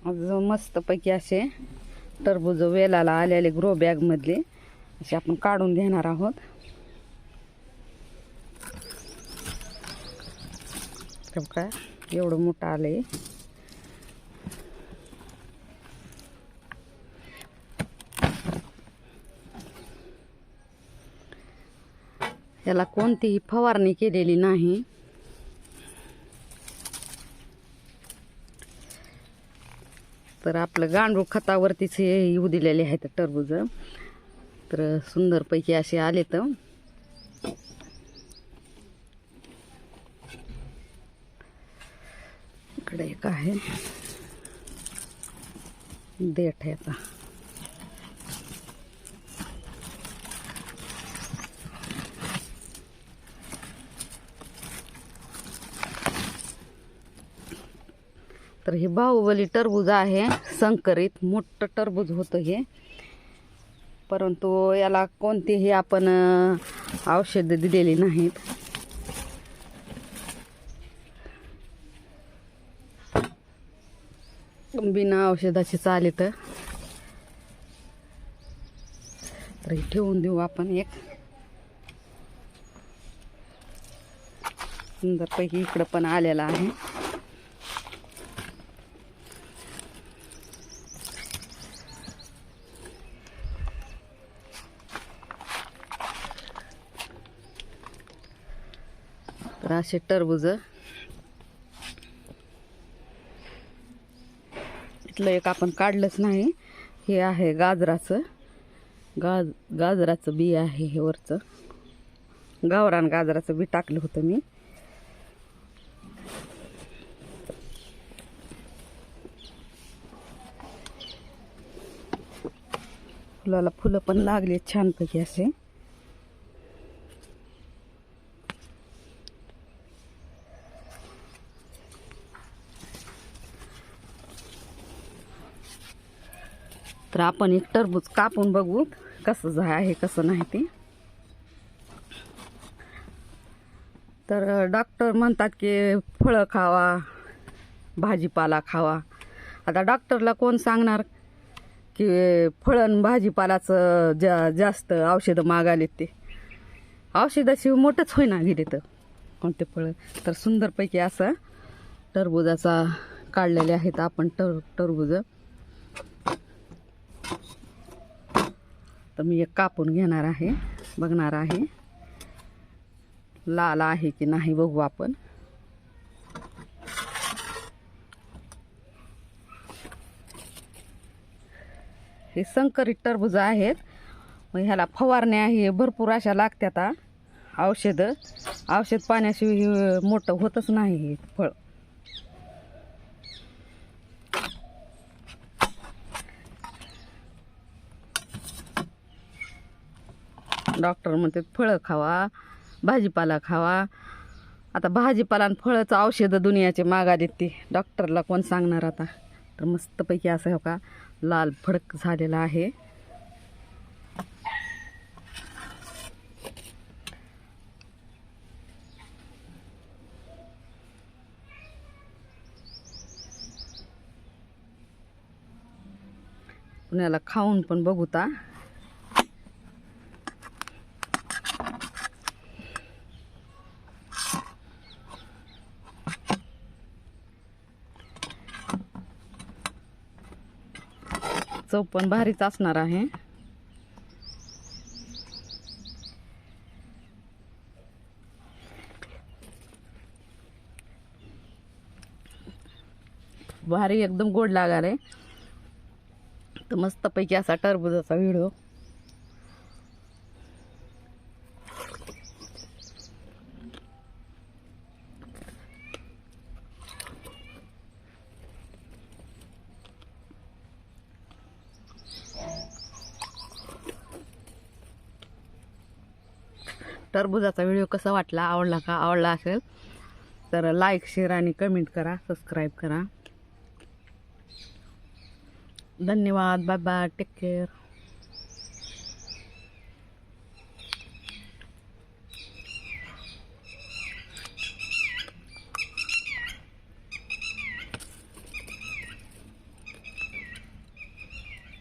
आज मस्तपैकी असे टरबूज वेलाला आलेले ग्रो बॅग मधले असे आपण काढून घेणार आहोत. काय एवढं मोठं आलंय. याला कोणतीही फवारणी केलेली नाही. तर आपलं गांडूळ खतावरतीच हे येऊ दिलेले आहेत टरबूज. तर सुंदरपैकी असे आले. तर इकडे एक आहे देठ आहे. आता तर हे बाहुबली टरबूज आहे. संकरित मोठं टरबूज होतं हे. परंतु याला कोणतेही आपण औषध दिलेली नाहीत. बिना औषधाची चालेल. तर हे ठेवून देऊ आपण. एक सुंदरपैकी इकडं पण आलेला आहे. तर असे टरबूज. इथलं एक आपण काढलंच नाही. हे आहे गाजराचं. गाजराचं बी आहे हे वरचं. गावरान गाजराचं बी टाकलं होतं मी. फुलाला फुलं पण लागले छानपैकी असे. तर आपण एक टरबूज कापून बघू कसं आहे कसं नाही ते. तर डॉक्टर म्हणतात की फळं खावा, भाजीपाला खावा. आता डॉक्टरला कोण सांगणार की फळं भाजीपालाचं जास्त औषधं मागालेत. ते औषधाशिवाय मोठंच होईना गेले तर कोणते फळं. तर सुंदरपैकी असं टरबूजाचा काढलेले आहेत आपण टरबूज. तर मी एक कापून घेणार आहे. बघणार आहे लाल आहे की नाही बघू आपण. हे संकरित टरबूज आहेत. मग ह्याला फवारण्या हे भरपूर अशा लागतात. औषध पाण्याशिवाय मोठं होतच नाही हे फळ. डॉक्टर म्हणतात फळं खावा, भाजीपाला खावा. आता भाजीपाला आणि फळाचं औषध दुनियाचे मागालेत. ते डॉक्टरला कोण सांगणार आता. तर मस्तपैकी असं हो का लाल फडक झालेला आहे. पुण्याला खाऊन पण बघूता. चव पण भारीच असणार आहे. भारी एकदम गोड लागाले. तर मस्तपैकी असा टरबूजाचा व्हिडिओ. टरबूजाचा व्हिडिओ कसा वाटला, आवडला का? आवडला असेल तर लाईक, शेअर आणि कमेंट करा, सबस्क्राईब करा. धन्यवाद. Bye bye. Take care.